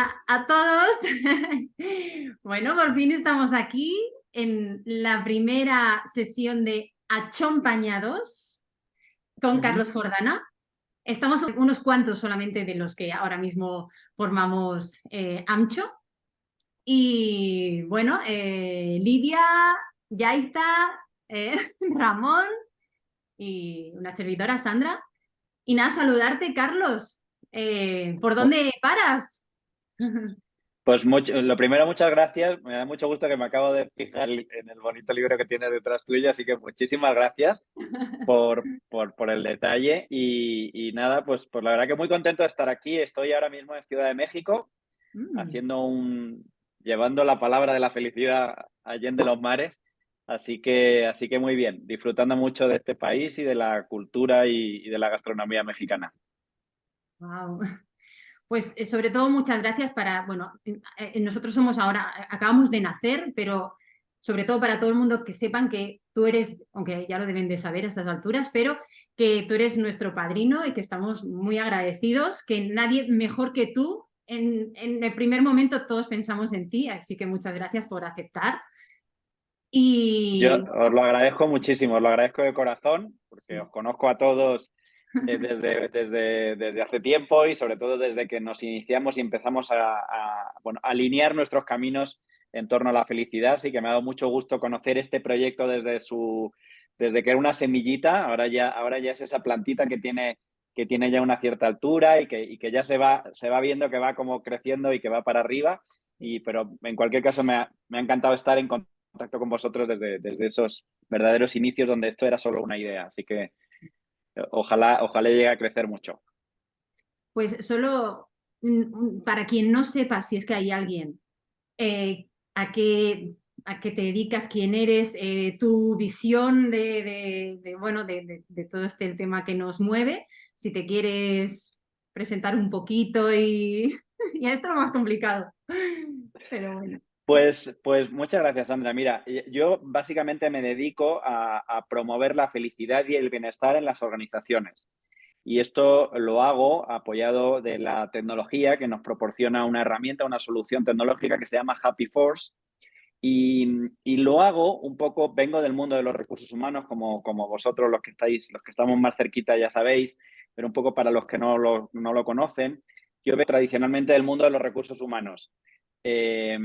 Hola a todos. Bueno, por fin estamos aquí en la primera sesión de Achompañados con Ujú. Carlos Jordana. Estamos unos cuantos solamente de los que ahora mismo formamos AMCHO. Y bueno, Lidia, Yaiza, Ramón y una servidora, Sandra. Y nada, saludarte, Carlos. ¿Por Bu- dónde paras? Pues lo primero, muchas gracias. Me da mucho gusto que me acabo de fijar en el bonito libro que tienes detrás tuyo, así que muchísimas gracias por el detalle. Y nada, pues la verdad que muy contento de estar aquí. Estoy ahora mismo en Ciudad de México, Mm. llevando la palabra de la felicidad allende los mares. Así que muy bien, disfrutando mucho de este país y de la cultura y de la gastronomía mexicana. Wow. Pues sobre todo muchas gracias para, bueno, nosotros somos ahora, acabamos de nacer, pero sobre todo para todo el mundo que sepan que tú eres, aunque ya lo deben de saber a estas alturas, pero que tú eres nuestro padrino y que estamos muy agradecidos, que nadie mejor que tú, en el primer momento todos pensamos en ti, así que muchas gracias por aceptar. Yo Y os lo agradezco muchísimo, os lo agradezco de corazón, porque sí. os conozco a todos desde hace tiempo y sobre todo desde que nos iniciamos y empezamos bueno, a alinear nuestros caminos en torno a la felicidad. Así que me ha dado mucho gusto conocer este proyecto desde que era una semillita, ahora ya es esa plantita que tiene ya una cierta altura y que ya se va viendo que va como creciendo y que va para arriba. Pero en cualquier caso me ha encantado estar en contacto con vosotros desde esos verdaderos inicios donde esto era solo una idea. Así que ojalá llegue a crecer mucho. Pues solo para quien no sepa si es que hay alguien eh, a qué, a qué te dedicas, quién eres, tu visión bueno, de todo este tema que nos mueve, si te quieres presentar un poquito y ya esto es lo más complicado. Pero bueno. Pues muchas gracias, Sandra. Mira, yo básicamente me dedico a promover la felicidad y el bienestar en las organizaciones. Y esto lo hago apoyado de la tecnología que nos proporciona una herramienta, una solución tecnológica que se llama Happy Force. Y lo hago un poco, vengo del mundo de los recursos humanos, como vosotros los que estamos más cerquita ya sabéis, pero un poco para los que no lo conocen, yo vengo tradicionalmente del mundo de los recursos humanos. Eh,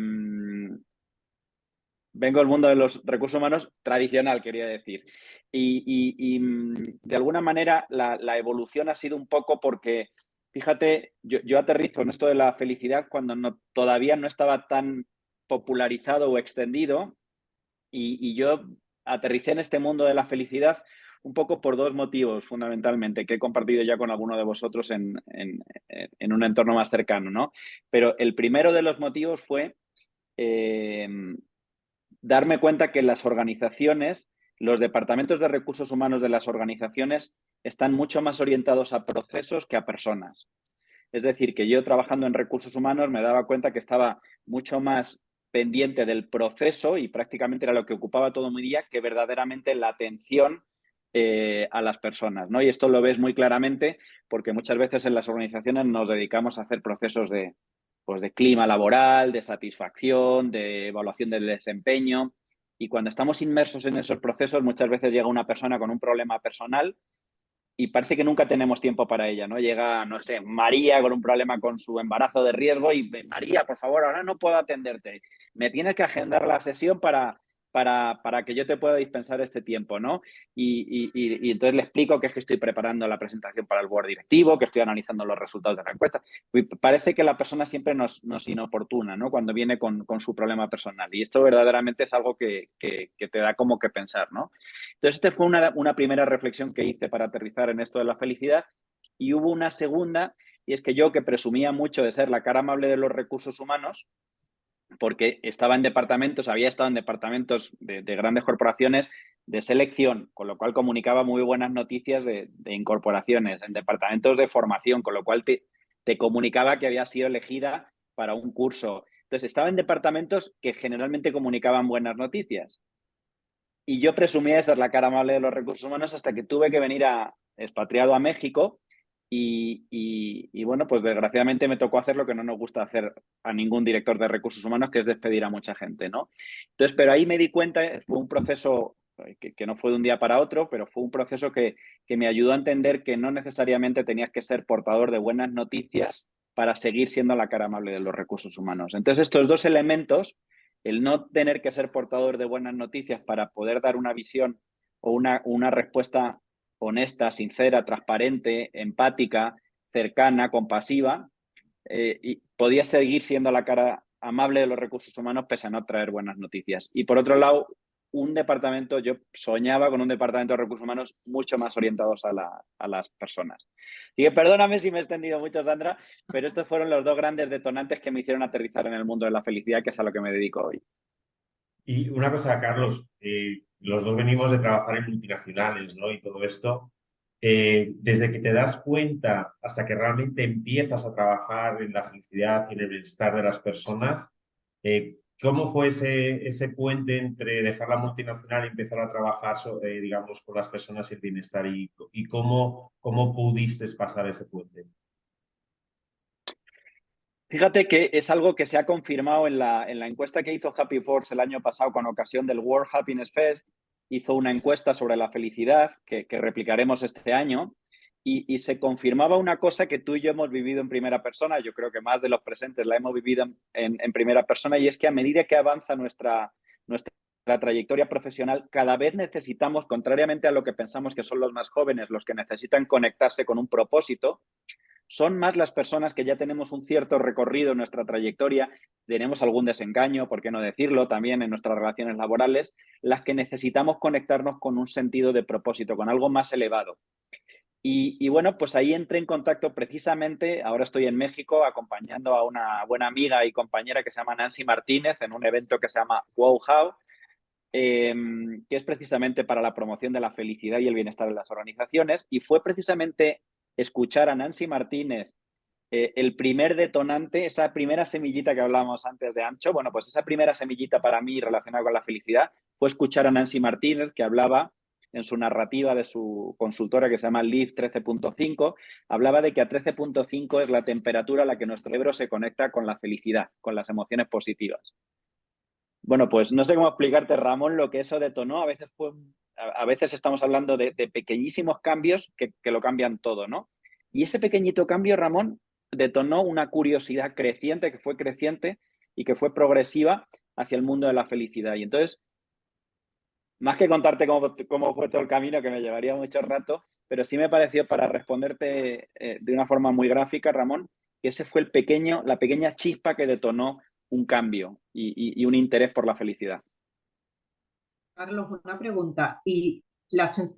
Vengo del mundo de los recursos humanos tradicional, quería decir. De alguna manera la evolución ha sido un poco porque, fíjate, yo aterrizo en esto de la felicidad cuando todavía no estaba tan popularizado o extendido y yo aterricé en este mundo de la felicidad un poco por dos motivos fundamentalmente que he compartido ya con alguno de vosotros en un entorno más cercano, ¿no? Pero el primero de los motivos fue eh, darme cuenta que las organizaciones, los departamentos de recursos humanos de las organizaciones están mucho más orientados a procesos que a personas. Es decir, que yo trabajando en recursos humanos me daba cuenta que estaba mucho más pendiente del proceso y prácticamente era lo que ocupaba todo mi día que verdaderamente la atención a las personas, ¿no? Y esto lo ves muy claramente porque muchas veces en las organizaciones nos dedicamos a hacer procesos de clima laboral, de satisfacción, de evaluación del desempeño. Y cuando estamos inmersos en esos procesos, muchas veces llega una persona con un problema personal y parece que nunca tenemos tiempo para ella, ¿no? Llega, no sé, María con un problema con su embarazo de riesgo y María, por favor, ahora no puedo atenderte. Me tienes que agendar la sesión para que yo te pueda dispensar este tiempo, ¿no? Y entonces le explico que es que estoy preparando la presentación para el board directivo, que estoy analizando los resultados de la encuesta. Y parece que la persona siempre nos inoportuna, ¿no? Cuando viene con su problema personal. Y esto verdaderamente es algo que te da como que pensar, ¿no? Entonces, esta fue una primera reflexión que hice para aterrizar en esto de la felicidad. Y hubo una segunda, y es que yo, que presumía mucho de ser la cara amable de los recursos humanos, porque había estado en departamentos de grandes corporaciones de selección, con lo cual comunicaba muy buenas noticias de incorporaciones, en departamentos de formación, con lo cual te comunicaba que había sido elegida para un curso. Entonces, estaba en departamentos que generalmente comunicaban buenas noticias. Y yo presumía de ser la cara amable de los recursos humanos hasta que tuve que venir expatriado a México y bueno, pues desgraciadamente me tocó hacer lo que no nos gusta hacer a ningún director de recursos humanos, que es despedir a mucha gente, ¿no? Entonces, pero ahí me di cuenta, fue un proceso que no fue de un día para otro, pero fue un proceso que me ayudó a entender que no necesariamente tenías que ser portador de buenas noticias para seguir siendo la cara amable de los recursos humanos. Entonces, estos dos elementos, el no tener que ser portador de buenas noticias para poder dar una visión o una respuesta honesta, sincera, transparente, empática, cercana, compasiva, y podía seguir siendo la cara amable de los recursos humanos pese a no traer buenas noticias. Y por otro lado, yo soñaba con un departamento de recursos humanos mucho más orientados a las personas. Y que perdóname si me he extendido mucho, Sandra, pero estos fueron los dos grandes detonantes que me hicieron aterrizar en el mundo de la felicidad, que es a lo que me dedico hoy. Y una cosa, Carlos, los dos venimos de trabajar en multinacionales, ¿no? Y todo esto, desde que te das cuenta hasta que realmente empiezas a trabajar en la felicidad y en el bienestar de las personas, ¿cómo fue ese puente entre dejar la multinacional y empezar a trabajar, digamos, con las personas y el bienestar? Y cómo pudiste pasar ese puente? Fíjate que es algo que se ha confirmado en la encuesta que hizo Happy Force el año pasado con ocasión del World Happiness Fest. Hizo una encuesta sobre la felicidad que replicaremos este año y se confirmaba una cosa que tú y yo hemos vivido en primera persona. Yo creo que más de los presentes la hemos vivido en primera persona, y es que a medida que avanza nuestra trayectoria profesional, cada vez necesitamos, contrariamente a lo que pensamos que son los más jóvenes, los que necesitan conectarse con un propósito, son más las personas que ya tenemos un cierto recorrido en nuestra trayectoria, tenemos algún desengaño, por qué no decirlo, también en nuestras relaciones laborales, las que necesitamos conectarnos con un sentido de propósito, con algo más elevado. Y bueno, pues ahí entré en contacto precisamente, ahora estoy en México acompañando a una buena amiga y compañera que se llama Nancy Martínez en un evento que se llama Wow How, que es precisamente para la promoción de la felicidad y el bienestar en las organizaciones. Y fue precisamente escuchar a Nancy Martínez, el primer detonante, esa primera semillita que hablábamos antes de Ancho. Bueno, pues esa primera semillita para mí relacionada con la felicidad fue escuchar a Nancy Martínez, que hablaba en su narrativa de su consultora que se llama Live 13.5, hablaba de que a 13.5 es la temperatura a la que nuestro cerebro se conecta con la felicidad, con las emociones positivas. Bueno, pues no sé cómo explicarte, Ramón, lo que eso detonó. A veces estamos hablando de pequeñísimos cambios que lo cambian todo, ¿no? Y ese pequeñito cambio, Ramón, detonó una curiosidad creciente, que fue creciente y que fue progresiva hacia el mundo de la felicidad. Y entonces, más que contarte cómo fue todo el camino, que me llevaría mucho rato, pero sí me pareció, para responderte de una forma muy gráfica, Ramón, que ese fue la pequeña chispa que detonó un cambio y un interés por la felicidad. Carlos, una pregunta. ¿Y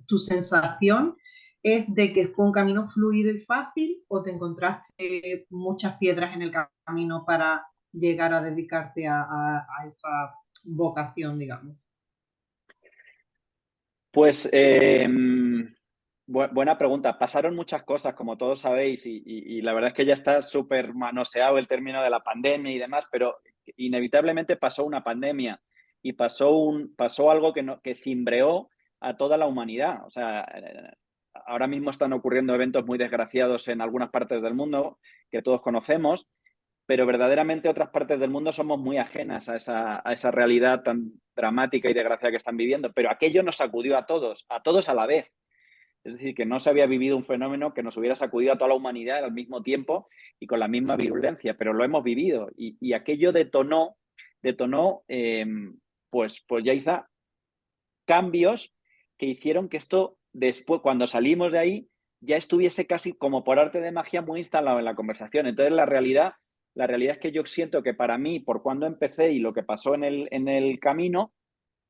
tu sensación es de que fue un camino fluido y fácil o te encontraste muchas piedras en el camino para llegar a dedicarte a esa vocación, digamos? Pues buena pregunta. Pasaron muchas cosas, como todos sabéis, y la verdad es que ya está súper manoseado el término de la pandemia y demás, pero inevitablemente pasó una pandemia y pasó algo que cimbreó a toda la humanidad. O sea, ahora mismo están ocurriendo eventos muy desgraciados en algunas partes del mundo que todos conocemos, pero verdaderamente otras partes del mundo somos muy ajenas a esa realidad tan dramática y desgraciada que están viviendo. Pero aquello nos sacudió a todos a la vez. Es decir, que no se había vivido un fenómeno que nos hubiera sacudido a toda la humanidad al mismo tiempo y con la misma virulencia, pero lo hemos vivido. Y aquello detonó pues ya cambios que hicieron que esto después, cuando salimos de ahí, ya estuviese casi como por arte de magia muy instalado en la conversación. Entonces, la realidad es que yo siento que para mí, por cuando empecé y lo que pasó en el camino,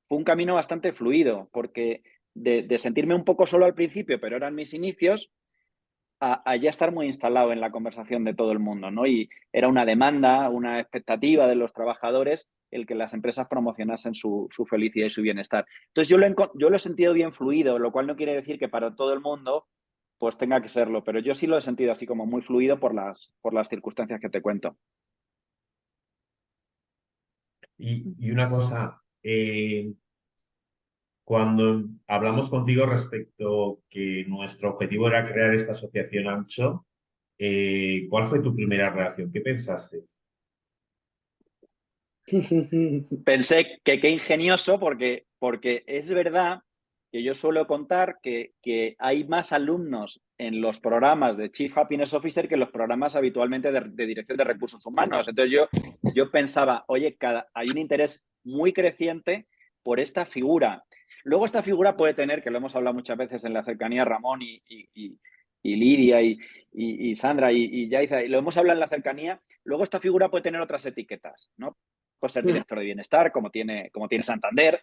fue un camino bastante fluido, porque de sentirme un poco solo al principio, pero eran mis inicios, a ya estar muy instalado en la conversación de todo el mundo, ¿no? Y era una demanda, una expectativa de los trabajadores el que las empresas promocionasen su felicidad y su bienestar. Entonces yo lo he sentido bien fluido, lo cual no quiere decir que para todo el mundo pues tenga que serlo, pero yo sí lo he sentido así como muy fluido por las circunstancias que te cuento. Y una cosa, Cuando hablamos contigo respecto que nuestro objetivo era crear esta asociación Ancho, ¿cuál fue tu primera reacción? ¿Qué pensaste? Pensé que qué ingenioso, porque es verdad que yo suelo contar que hay más alumnos en los programas de Chief Happiness Officer que en los programas habitualmente de dirección de recursos humanos. Entonces yo pensaba, oye, hay un interés muy creciente por esta figura. Luego esta figura puede tener, que lo hemos hablado muchas veces en la cercanía, Ramón y Lidia y Sandra y Yaiza, y lo hemos hablado en la cercanía, luego esta figura puede tener otras etiquetas, ¿no? Puede ser director de bienestar, como tiene Santander,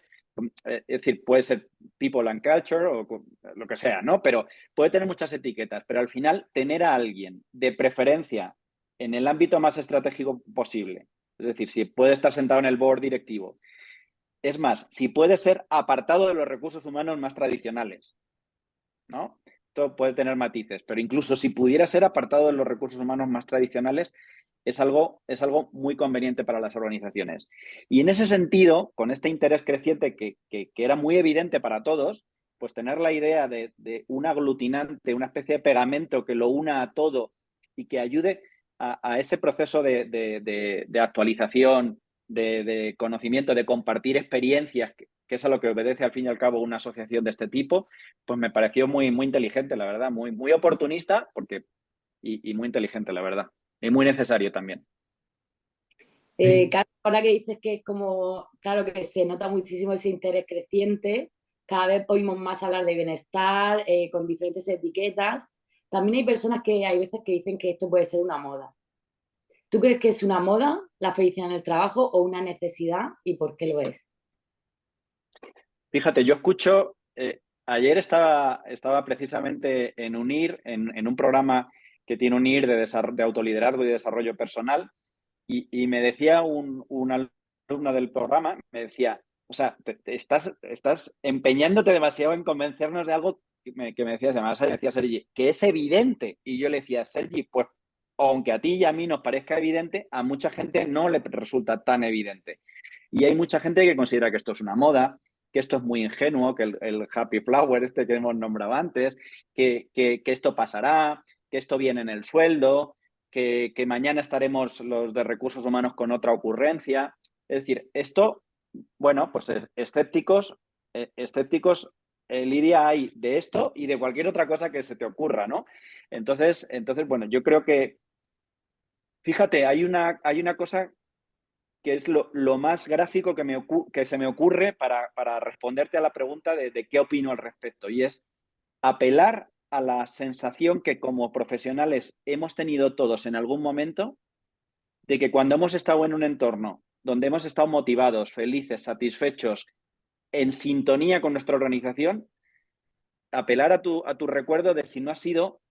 es decir, puede ser people and culture o lo que sea, ¿no? Pero puede tener muchas etiquetas, pero al final tener a alguien de preferencia en el ámbito más estratégico posible, es decir, si puede estar sentado en el board directivo, es más, si puede ser apartado de los recursos humanos más tradicionales, ¿no? Esto puede tener matices, pero incluso si pudiera ser apartado de los recursos humanos más tradicionales, es algo muy conveniente para las organizaciones. Y en ese sentido, con este interés creciente que era muy evidente para todos, pues tener la idea de un aglutinante, una especie de pegamento que lo una a todo y que ayude a ese proceso de actualización, de conocimiento, de compartir experiencias, que es a lo que obedece al fin y al cabo una asociación de este tipo, pues me pareció muy, muy inteligente, la verdad, muy, muy oportunista y muy inteligente, la verdad. Y muy necesario también. Sí. Claro, ahora que dices que es como, claro que se nota muchísimo ese interés creciente, cada vez oímos más hablar de bienestar con diferentes etiquetas. También hay personas que hay veces que dicen que esto puede ser una moda. ¿Tú crees que es una moda la felicidad en el trabajo o una necesidad y por qué lo es? Fíjate, yo escucho, ayer estaba precisamente en UNIR, en un programa que tiene UNIR de autoliderazgo y de desarrollo personal, y me decía un alumno del programa, me decía, o sea, estás empeñándote demasiado en convencernos de algo que me decía, además, me decía Sergi, que es evidente. Y yo le decía, Sergi, pues aunque a ti y a mí nos parezca evidente, a mucha gente no le resulta tan evidente. Y hay mucha gente que considera que esto es una moda, que esto es muy ingenuo, que el happy flower este que hemos nombrado antes, que esto pasará, que esto viene en el sueldo, que mañana estaremos los de recursos humanos con otra ocurrencia. Es decir, esto, bueno, pues escépticos, Lidia, hay de esto y de cualquier otra cosa que se te ocurra, ¿no? Entonces bueno, yo creo que, fíjate, hay una cosa que es lo más gráfico que se me ocurre para responderte a la pregunta de qué opino al respecto, y es apelar a la sensación que como profesionales hemos tenido todos en algún momento de que cuando hemos estado en un entorno donde hemos estado motivados, felices, satisfechos, en sintonía con nuestra organización, apelar a tu recuerdo de si no has sido,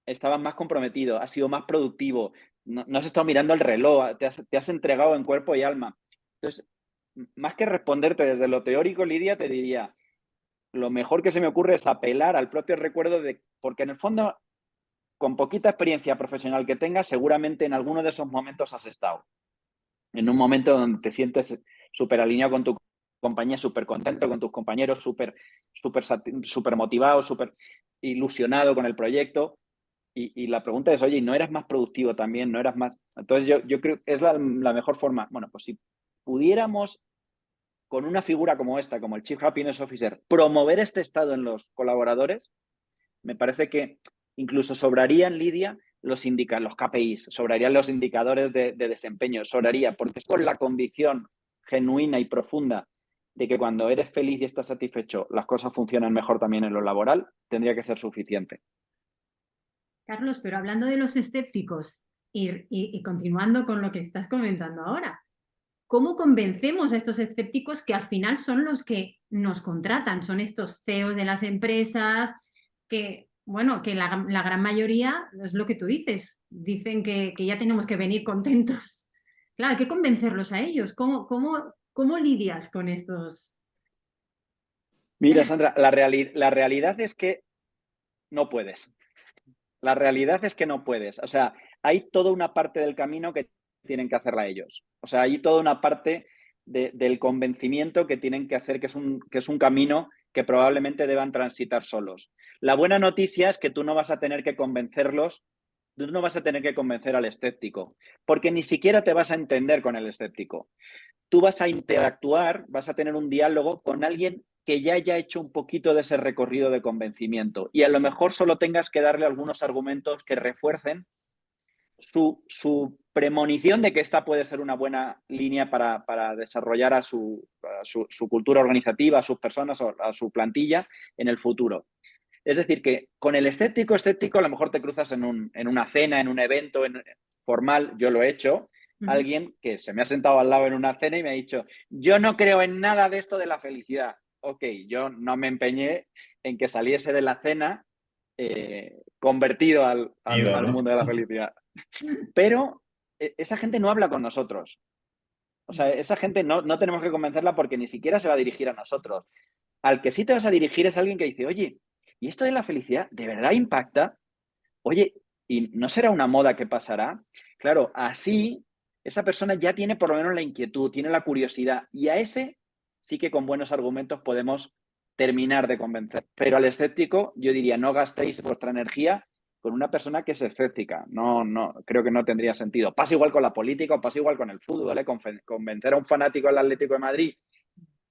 estabas más comprometido, has sido más productivo, no has estado mirando el reloj, te has entregado en cuerpo y alma. Entonces, más que responderte desde lo teórico, Lidia, te diría, lo mejor que se me ocurre es apelar al propio recuerdo porque en el fondo, con poquita experiencia profesional que tengas, seguramente en alguno de esos momentos has estado. En un momento donde te sientes súper alineado con tu compañía, súper contento con tus compañeros, súper motivado, súper ilusionado con el proyecto. Y la pregunta es, oye, ¿no eras más productivo también? ¿No eras más...? Entonces yo creo que es la mejor forma. Bueno, pues si pudiéramos, con una figura como esta, como el Chief Happiness Officer, promover este estado en los colaboradores, me parece que incluso sobrarían, Lidia, los KPIs, sobrarían los indicadores de desempeño, sobraría, porque es con la convicción genuina y profunda de que cuando eres feliz y estás satisfecho, las cosas funcionan mejor también en lo laboral, tendría que ser suficiente. Carlos, pero hablando de los escépticos y continuando con lo que estás comentando ahora, ¿cómo convencemos a estos escépticos que al final son los que nos contratan? Son estos CEOs de las empresas que, bueno, que la gran mayoría es lo que tú dices, dicen que ya tenemos que venir contentos. Claro, hay que convencerlos a ellos. ¿Cómo lidias con estos? Mira, Sandra, la realidad es que no puedes. La realidad es que no puedes. O sea, hay toda una parte del camino que tienen que hacerla ellos. O sea, hay toda una parte del convencimiento que tienen que hacer, que es un camino que probablemente deban transitar solos. La buena noticia es que tú no vas a tener que convencerlos, tú no vas a tener que convencer al escéptico, porque ni siquiera te vas a entender con el escéptico. Tú vas a interactuar, vas a tener un diálogo con alguien que ya haya hecho un poquito de ese recorrido de convencimiento y a lo mejor solo tengas que darle algunos argumentos que refuercen su premonición de que esta puede ser una buena línea para desarrollar a su cultura organizativa, a sus personas, a su plantilla en el futuro. Es decir, que con el escéptico a lo mejor te cruzas en una cena, en un evento formal, yo lo he hecho, alguien que se me ha sentado al lado en una cena y me ha dicho, yo no creo en nada de esto de la felicidad. Ok, yo no me empeñé en que saliese de la cena convertido al mundo de la felicidad. Pero esa gente no habla con nosotros. O sea, esa gente no tenemos que convencerla porque ni siquiera se va a dirigir a nosotros. Al que sí te vas a dirigir es alguien que dice, oye, ¿y esto de la felicidad de verdad impacta? Oye, ¿y no será una moda que pasará? Claro, así esa persona ya tiene por lo menos la inquietud, tiene la curiosidad y a ese sí que con buenos argumentos podemos terminar de convencer. Pero al escéptico yo diría, no gastéis vuestra energía con una persona que es escéptica. No, creo que no tendría sentido. Pasa igual con la política o pasa igual con el fútbol, ¿eh? Convencer a un fanático del Atlético de Madrid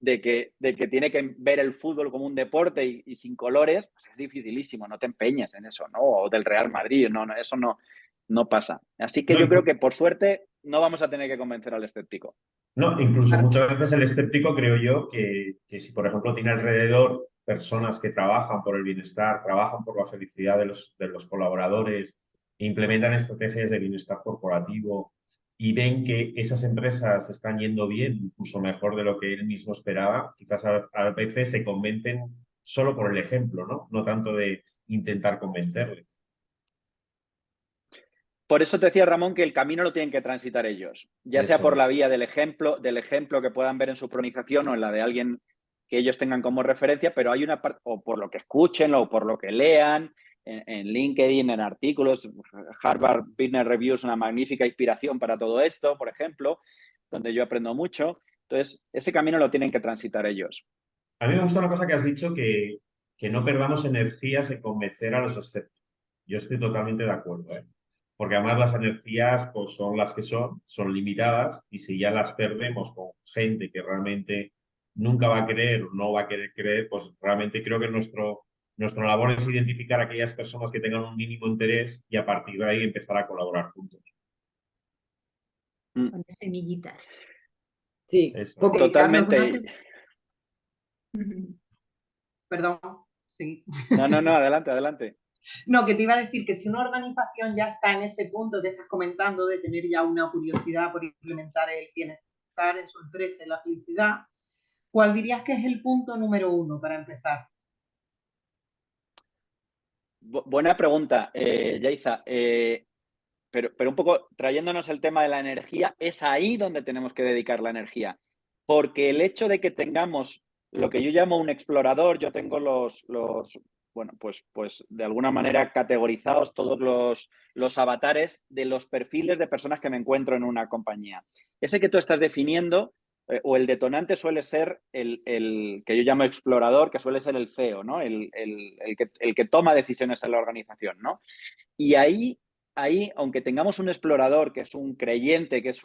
de que tiene que ver el fútbol como un deporte y sin colores, pues es dificilísimo, no te empeñes en eso, ¿no? O del Real Madrid, eso no pasa. Así que yo creo que por suerte no vamos a tener que convencer al escéptico. No, incluso muchas veces el escéptico creo yo que si, por ejemplo, tiene alrededor personas que trabajan por el bienestar, trabajan por la felicidad de los colaboradores, implementan estrategias de bienestar corporativo y ven que esas empresas están yendo bien, incluso mejor de lo que él mismo esperaba, quizás a veces se convencen solo por el ejemplo, ¿no? No tanto de intentar convencerles. Por eso te decía, Ramón, que el camino lo tienen que transitar ellos, ya sea por la vía del ejemplo que puedan ver en su organización o en la de alguien que ellos tengan como referencia, pero hay una parte, o por lo que escuchen o por lo que lean, en LinkedIn, en artículos. Harvard Business Review es una magnífica inspiración para todo esto, por ejemplo, donde yo aprendo mucho. Entonces, ese camino lo tienen que transitar ellos. A mí me gusta una cosa que has dicho, que no perdamos energías en convencer a los escépticos. Yo estoy totalmente de acuerdo, ¿eh? Porque además las energías pues, son las que son limitadas, y si ya las perdemos con gente que realmente nunca va a creer o no va a querer creer, pues realmente creo que nuestra labor es identificar a aquellas personas que tengan un mínimo interés y a partir de ahí empezar a colaborar juntos. Poner semillitas. Sí, Eso. Totalmente. Perdón, sí. No, adelante. No, que te iba a decir que si una organización ya está en ese punto que estás comentando de tener ya una curiosidad por implementar el bienestar en su empresa y la felicidad, ¿cuál dirías que es el punto número 1 para empezar? Buena pregunta, Yaiza. Pero un poco trayéndonos el tema de la energía, es ahí donde tenemos que dedicar la energía. Porque el hecho de que tengamos lo que yo llamo un explorador, yo tengo bueno, pues de alguna manera categorizados todos los avatares de los perfiles de personas que me encuentro en una compañía. Ese que tú estás definiendo, o el detonante, suele ser el que yo llamo explorador, que suele ser el CEO, ¿no? El que toma decisiones en la organización, ¿no? Y ahí, aunque tengamos un explorador que es un creyente, que es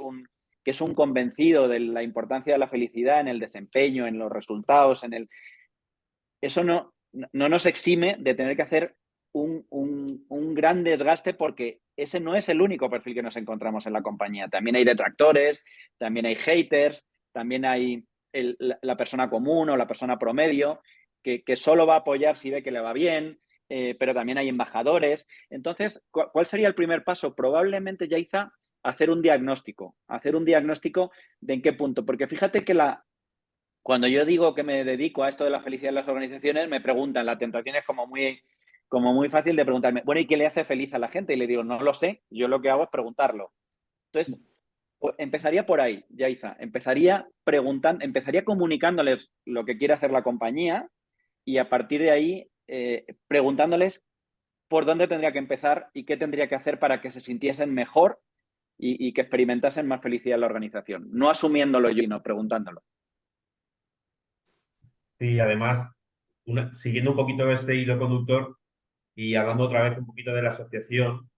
un convencido de la importancia de la felicidad en el desempeño, en los resultados, eso no nos exime de tener que hacer un gran desgaste, porque ese no es el único perfil que nos encontramos en la compañía. También hay detractores, también hay haters, también hay la persona común o la persona promedio que solo va a apoyar si ve que le va bien, pero también hay embajadores. Entonces, ¿cuál sería el primer paso? Probablemente, Yaiza, hacer un diagnóstico de en qué punto. Porque fíjate que cuando yo digo que me dedico a esto de la felicidad en las organizaciones, me preguntan, la tentación es como muy fácil de preguntarme, bueno, ¿y qué le hace feliz a la gente? Y le digo, no lo sé, yo lo que hago es preguntarlo. Entonces, empezaría por ahí, Yaiza, empezaría comunicándoles lo que quiere hacer la compañía, y a partir de ahí preguntándoles por dónde tendría que empezar y qué tendría que hacer para que se sintiesen mejor y que experimentasen más felicidad en la organización. No asumiéndolo yo, sino preguntándolo. Sí, además, siguiendo un poquito este hilo conductor y hablando otra vez un poquito de la asociación,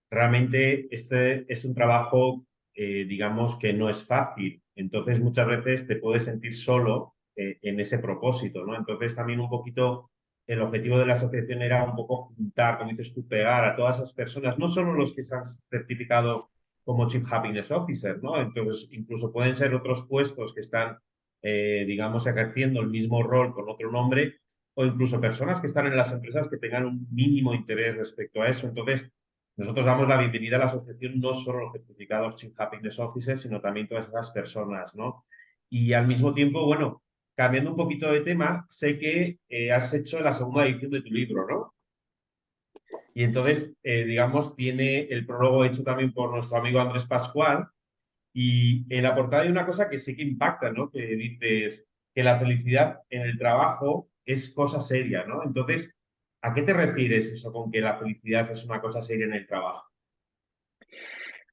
realmente este es un trabajo, digamos, que no es fácil. Entonces, muchas veces te puedes sentir solo en ese propósito, ¿no? Entonces, también un poquito el objetivo de la asociación era un poco juntar, como dices tú, pegar a todas esas personas, no solo los que se han certificado como Chief Happiness Officer, ¿no? Entonces, incluso pueden ser otros puestos que están, digamos, ejerciendo el mismo rol con otro nombre, o incluso personas que están en las empresas que tengan un mínimo interés respecto a eso. Entonces, nosotros damos la bienvenida a la asociación, no solo los certificados Chief Happiness Officers, sino también todas esas personas, ¿no? Y al mismo tiempo, bueno, cambiando un poquito de tema, sé que has hecho la segunda edición de tu libro, ¿no? Y entonces, digamos, tiene el prólogo hecho también por nuestro amigo Andrés Pascual. Y en la portada hay una cosa que sí que impacta, ¿no? Que dices que la felicidad en el trabajo es cosa seria, ¿no? Entonces, ¿a qué te refieres eso con que la felicidad es una cosa seria en el trabajo?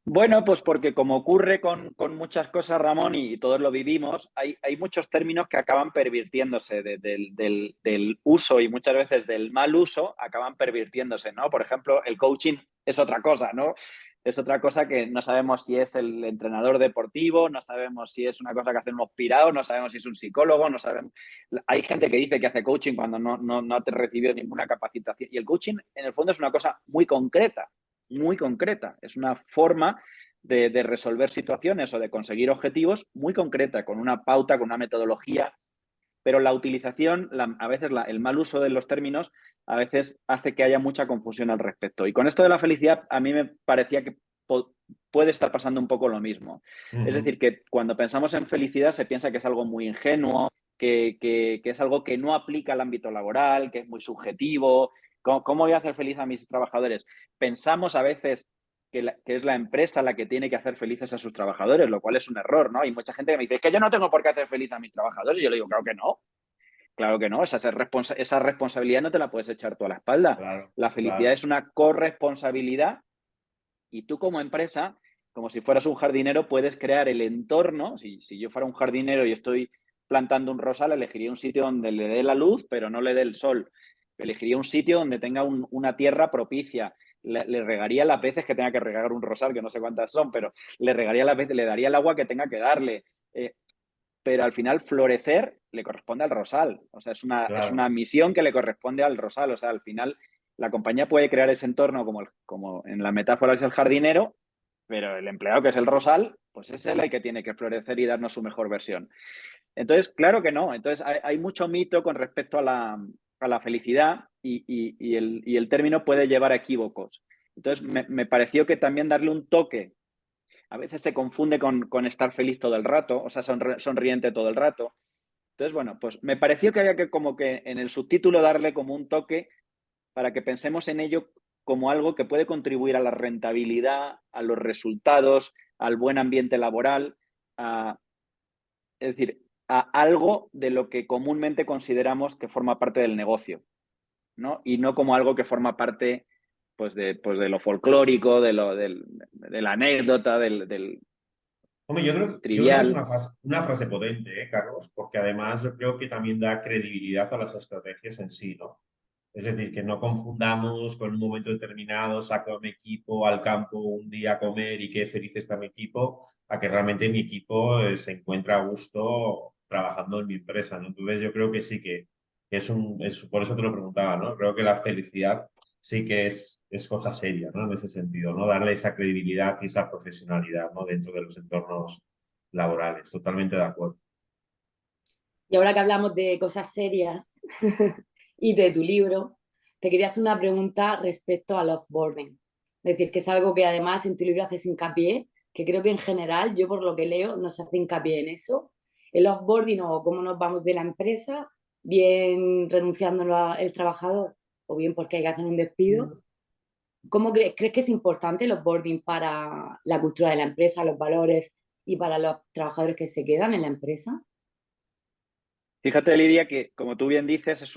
Bueno, pues porque como ocurre con muchas cosas, Ramón, y todos lo vivimos, hay muchos términos que acaban pervirtiéndose del uso y muchas veces del mal uso, acaban pervirtiéndose, ¿no? Por ejemplo, el coaching es otra cosa, ¿no? Es otra cosa que no sabemos si es el entrenador deportivo, no sabemos si es una cosa que hacen unos pirados, no sabemos si es un psicólogo, no sabemos. Hay gente que dice que hace coaching cuando no te recibió ninguna capacitación. Y el coaching, en el fondo, es una cosa muy concreta, muy concreta. Es una forma de resolver situaciones o de conseguir objetivos muy concreta, con una pauta, con una metodología, pero la utilización, a veces el mal uso de los términos, a veces hace que haya mucha confusión al respecto. Y con esto de la felicidad, a mí me parecía que puede estar pasando un poco lo mismo. Es decir, que cuando pensamos en felicidad se piensa que es algo muy ingenuo, que es algo que no aplica al ámbito laboral, que es muy subjetivo. ¿Cómo voy a hacer feliz a mis trabajadores? Pensamos a veces que es la empresa la que tiene que hacer felices a sus trabajadores, lo cual es un error, ¿no? Hay mucha gente que me dice, es que yo no tengo por qué hacer feliz a mis trabajadores. Y yo le digo, claro que no. Claro que no, esa responsabilidad no te la puedes echar tú a la espalda. Claro, La felicidad claro. es una corresponsabilidad y tú como empresa, como si fueras un jardinero, puedes crear el entorno. Si yo fuera un jardinero y estoy plantando un rosal, elegiría un sitio donde le dé la luz, pero no le dé el sol. Elegiría un sitio donde tenga una tierra propicia. Le regaría las veces que tenga que regar un rosal, que no sé cuántas son, pero le regaría las veces, le daría el agua que tenga que darle. Pero al final florecer le corresponde al rosal. O sea, es Claro, una misión que le corresponde al rosal. O sea, al final la compañía puede crear ese entorno como en la metáfora es el jardinero, pero el empleado que es el rosal, pues es él el que tiene que florecer y darnos su mejor versión. Entonces, claro que no. Entonces, hay mucho mito con respecto a la felicidad y el término puede llevar a equívocos. Entonces, me pareció que también darle un toque a veces se confunde con estar feliz todo el rato, o sea, sonriente todo el rato. Entonces, bueno, pues me pareció que había que como que en el subtítulo darle como un toque para que pensemos en ello como algo que puede contribuir a la rentabilidad, a los resultados, al buen ambiente laboral, es decir, a algo de lo que comúnmente consideramos que forma parte del negocio, ¿no? Y no como algo que forma parte pues de lo folclórico, de la anécdota, del hombre, yo creo que es trivial. una frase potente, Carlos, porque además yo creo que también da credibilidad a las estrategias en sí, ¿no? Es decir, que no confundamos con un momento determinado, saco a mi equipo al campo un día a comer y qué feliz está mi equipo, a que realmente mi equipo se encuentra a gusto trabajando en mi empresa, ¿no? Entonces yo creo que sí que por eso te lo preguntaba, ¿no? Creo que la felicidad sí que es cosa seria, ¿no? En ese sentido, ¿no? Darle esa credibilidad y esa profesionalidad, ¿no? Dentro de los entornos laborales. Totalmente de acuerdo. Y ahora que hablamos de cosas serias y de tu libro, te quería hacer una pregunta respecto al offboarding. Es decir, que es algo que además en tu libro haces hincapié, que creo que en general, yo por lo que leo, no se hace hincapié en eso. El offboarding o cómo nos vamos de la empresa, bien renunciando el trabajador o bien porque hay que hacer un despido. ¿Cómo crees que es importante el offboarding para la cultura de la empresa, los valores y para los trabajadores que se quedan en la empresa? Fíjate, Lidia, que como tú bien dices, es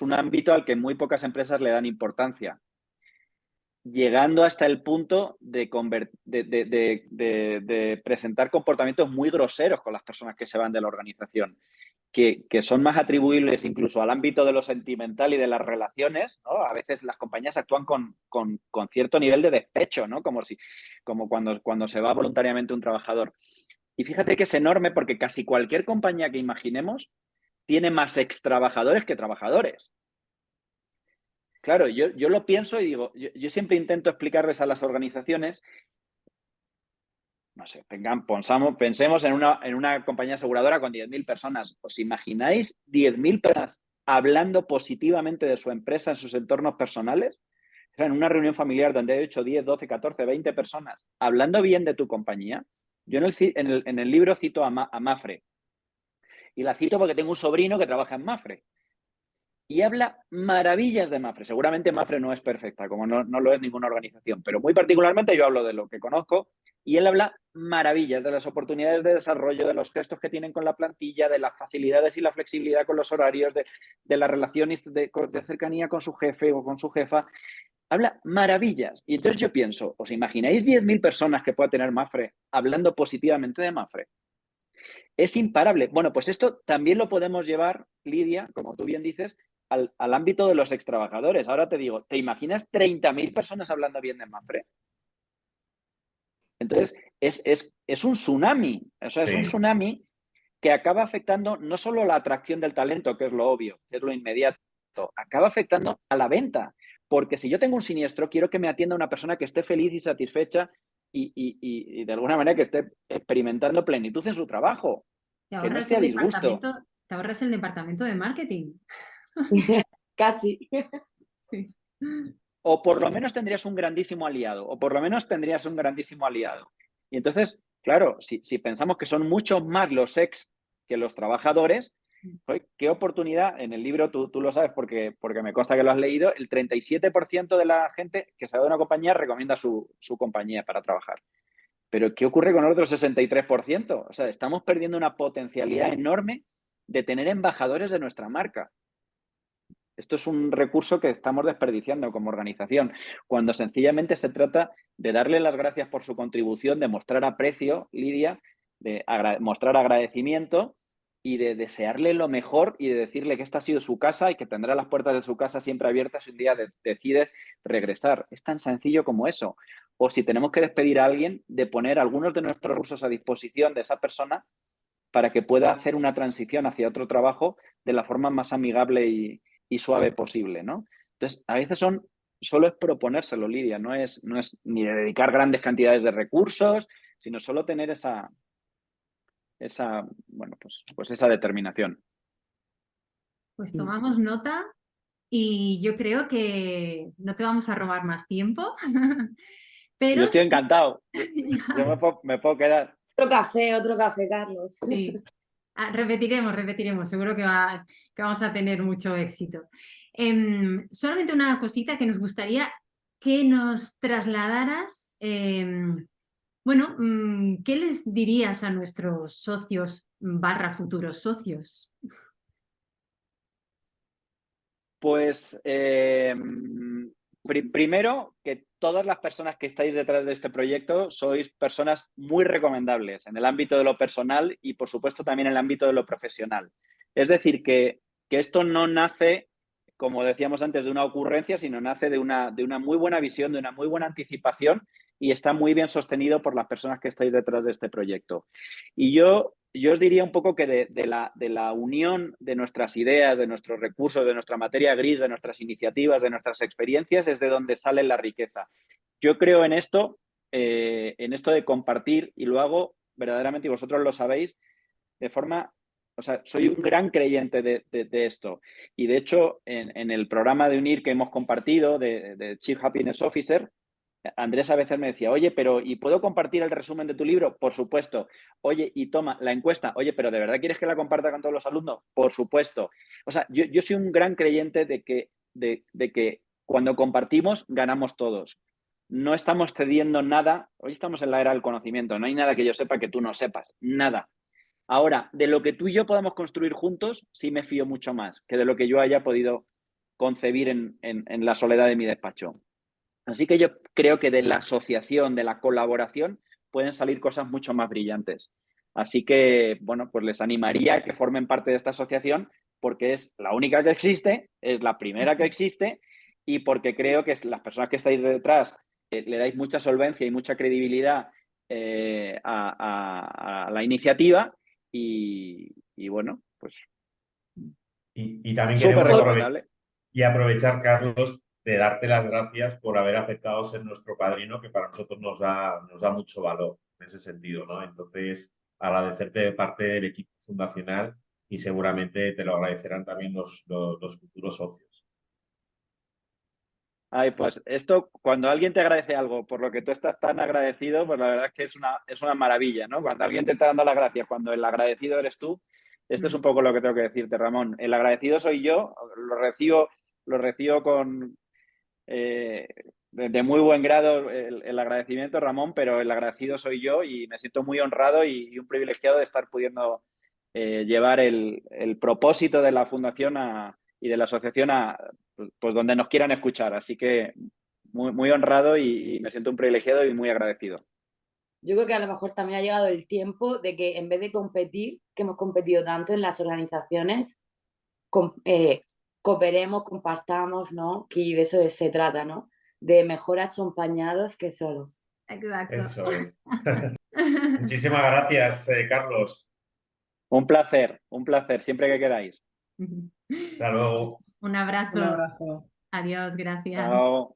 un ámbito al que muy pocas empresas le dan importancia. llegando hasta el punto de presentar comportamientos muy groseros con las personas que se van de la organización, que son más atribuibles incluso al ámbito de lo sentimental y de las relaciones, ¿no? A veces las compañías actúan con cierto nivel de despecho, ¿no? Como cuando se va voluntariamente un trabajador. Y fíjate que es enorme porque casi cualquier compañía que imaginemos tiene más extrabajadores que trabajadores. Claro, yo lo pienso y digo, yo siempre intento explicarles a las organizaciones, no sé, pensemos en una compañía aseguradora con 10.000 personas. ¿Os imagináis 10.000 personas hablando positivamente de su empresa en sus entornos personales? O sea, en una reunión familiar donde hay 8, 10, 12, 14, 20 personas hablando bien de tu compañía. Yo en el libro cito a Mapfre. Y la cito porque tengo un sobrino que trabaja en Mapfre. Y habla maravillas de Mapfre. Seguramente Mapfre no es perfecta, como no lo es ninguna organización, pero muy particularmente yo hablo de lo que conozco y él habla maravillas de las oportunidades de desarrollo, de los gestos que tienen con la plantilla, de las facilidades y la flexibilidad con los horarios, de la relación de cercanía con su jefe o con su jefa. Habla maravillas. Y entonces yo pienso, ¿os imagináis 10.000 personas que pueda tener Mapfre hablando positivamente de Mapfre? Es imparable. Bueno, pues esto también lo podemos llevar, Lidia, como tú bien dices, al ámbito de los extrabajadores. Ahora te digo, ¿te imaginas 30.000 personas hablando bien de Mapfre? Entonces, es un tsunami. O sea, es un tsunami que acaba afectando no solo la atracción del talento, que es lo obvio, que es lo inmediato, acaba afectando a la venta. Porque si yo tengo un siniestro, quiero que me atienda una persona que esté feliz y satisfecha y de alguna manera que esté experimentando plenitud en su trabajo, que no esté a disgusto. Te ahorras el departamento de marketing. Casi. Sí. O por lo menos tendrías un grandísimo aliado, Y entonces, claro, si pensamos que son muchos más los ex que los trabajadores, qué oportunidad, en el libro tú lo sabes porque me consta que lo has leído, el 37% de la gente que se va de una compañía recomienda su compañía para trabajar. Pero ¿qué ocurre con el otro 63%? O sea, estamos perdiendo una potencialidad enorme de tener embajadores de nuestra marca. Esto es un recurso que estamos desperdiciando como organización, cuando sencillamente se trata de darle las gracias por su contribución, de mostrar aprecio, Lidia, de mostrar agradecimiento y de desearle lo mejor y de decirle que esta ha sido su casa y que tendrá las puertas de su casa siempre abiertas si un día decide regresar. Es tan sencillo como eso. O si tenemos que despedir a alguien, de poner algunos de nuestros recursos a disposición de esa persona para que pueda hacer una transición hacia otro trabajo de la forma más amigable y suave posible, ¿no? Entonces, a veces solo es proponérselo, Lidia, no es ni de dedicar grandes cantidades de recursos, sino solo tener esa determinación. Pues tomamos nota y yo creo que no te vamos a robar más tiempo. Pero yo estoy encantado. Yo me puedo quedar. Otro café, Carlos. Sí. Repetiremos. Seguro que vamos a tener mucho éxito. Solamente una cosita que nos gustaría que nos trasladaras. Bueno, ¿qué les dirías a nuestros socios / futuros socios? Pues primero, que todas las personas que estáis detrás de este proyecto sois personas muy recomendables en el ámbito de lo personal y, por supuesto, también en el ámbito de lo profesional. Es decir, que esto no nace, como decíamos antes, de una ocurrencia, sino nace de una muy buena visión, de una muy buena anticipación y está muy bien sostenido por las personas que estáis detrás de este proyecto. Y yo os diría un poco que de la unión de nuestras ideas, de nuestros recursos, de nuestra materia gris, de nuestras iniciativas, de nuestras experiencias, es de donde sale la riqueza. Yo creo en esto de compartir, y lo hago verdaderamente, y vosotros lo sabéis, de forma... O sea, soy un gran creyente de esto. Y de hecho, en el programa de UNIR que hemos compartido, de Chief Happiness Officer, Andrés a veces me decía, oye, pero ¿y puedo compartir el resumen de tu libro? Por supuesto. Oye, y toma, la encuesta. Oye, pero ¿de verdad quieres que la comparta con todos los alumnos? Por supuesto. O sea, yo soy un gran creyente de que cuando compartimos, ganamos todos. No estamos cediendo nada. Hoy estamos en la era del conocimiento. No hay nada que yo sepa que tú no sepas. Nada. Ahora, de lo que tú y yo podamos construir juntos, sí me fío mucho más que de lo que yo haya podido concebir en la soledad de mi despacho. Así que yo creo que de la asociación, de la colaboración, pueden salir cosas mucho más brillantes. Así que, bueno, pues les animaría a que formen parte de esta asociación porque es la única que existe, es la primera que existe y porque creo que las personas que estáis detrás le dais mucha solvencia y mucha credibilidad a la iniciativa y bueno, pues Y también súper queremos recomendable. aprovechar, Carlos, de darte las gracias por haber aceptado ser nuestro padrino, que para nosotros nos da mucho valor en ese sentido, ¿no? Entonces, agradecerte de parte del equipo fundacional y seguramente te lo agradecerán también los futuros socios. Ay, pues esto, cuando alguien te agradece algo por lo que tú estás tan agradecido, pues la verdad es que es una maravilla, ¿no? Cuando alguien te está dando las gracias, cuando el agradecido eres tú, esto es un poco lo que tengo que decirte, Ramón. El agradecido soy yo, lo recibo con de muy buen grado el agradecimiento, Ramón, pero el agradecido soy yo y me siento muy honrado y un privilegiado de estar pudiendo llevar el propósito de la fundación y de la asociación a pues donde nos quieran escuchar. Así que muy, muy honrado y me siento un privilegiado y muy agradecido. Yo creo que a lo mejor también ha llegado el tiempo de que en vez de competir, que hemos competido tanto en las organizaciones, cooperemos, compartamos, ¿no? Y de eso se trata, ¿no? De mejor acompañados que solos. Exacto. Eso es. Muchísimas gracias, Carlos. Un placer, siempre que queráis. Hasta luego. Un abrazo. Un abrazo. Adiós, gracias. Chao.